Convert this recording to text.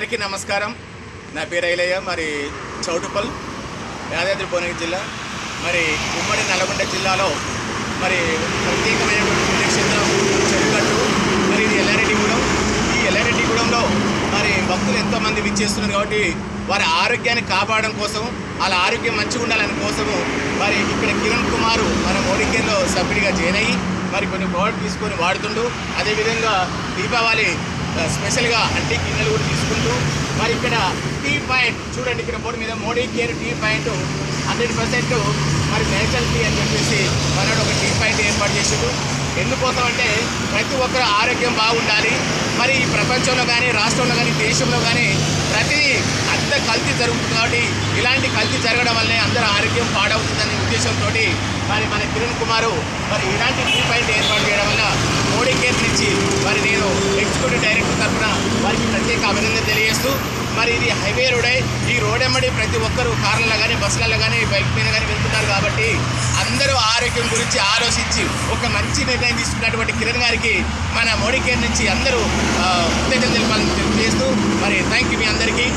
అందరికీ నమస్కారం. నా పేరు ఐలయ్య. మరి చౌటుపల్, యాదాద్రి భువనగిరి జిల్లా. మరి ఉమ్మడి నల్గొండ జిల్లాలో మరి ప్రత్యేకమైనటువంటి పుణ్యక్షేత్రం చెరుగట్టు. మరి ఇది ఎల్లారెడ్డిగూడెం. ఈ ఎల్లారెడ్డిగూడెంలో మరి భక్తులు ఎంతోమంది విచ్చేస్తున్నారు కాబట్టి వారి ఆరోగ్యాన్ని కాపాడడం కోసం, వాళ్ళ ఆరోగ్యం మంచిగా ఉండాలని కోసము మరి ఇక్కడ కిరణ్ కుమార్ మన మోడీ కేర్లో సభ్యుడిగా జాయిన్ అయ్యి మరి కొన్ని ప్రోడక్ట్ తీసుకొని వాడుతుండు. అదేవిధంగా దీపావళి స్పెషల్గా అంటే గిన్నెలు కూడా తీసుకుంటూ మరి ఇక్కడ టీ పాయింట్ చూడండి, ఇక్కడ బోర్డు మీద మోడీ కేర్ టీ పాయింట్ 100% మరి నేచురల్ టీ అని చెప్పేసి మనోడు ఒక టీ పాయింట్ ఏర్పాటు చేసాడు. ఎందుకోసం అంటే ప్రతి ఒక్కరు ఆరోగ్యం బాగుండాలి. మరి ఈ ప్రపంచంలో కానీ, రాష్ట్రంలో కానీ, దేశంలో కానీ ప్రతిదీ అంత కల్తీ జరుగుతుంది కాబట్టి ఇలాంటి కల్తీ జరగడం వల్లే అందరూ ఆరోగ్యం పాడవుతుందనే ఉద్దేశంతో మరి మన కిరణ్ కుమార్ మరి ఇలాంటి టీ పాయింట్ ఏర్పాటు చేయడం వల్ల మోడీ కేర్ నుంచి మరి నేను ఎగ్జిక్యూటివ్ డైరెక్టర్ తరఫున వారికి ప్రత్యేక అభినందన తెలియజేస్తూ, మరి ఇది హైవే రోడే. ఈ రోడ్ ఎమ్మడి ప్రతి ఒక్కరు కార్లలో కానీ, బస్సులలో కానీ, బైక్ మీద కానీ వెళ్తున్నారు కాబట్టి అందరూ ఆరోగ్యం గురించి ఆలోచించి ఒక మంచి నిర్ణయం తీసుకున్నటువంటి కిరణ్ గారికి మన మోడీ కేర్ నుంచి అందరూ కృతజ్ఞతలు తెలియజేస్తూ మరి థ్యాంక్ యూ మీ అందరికీ.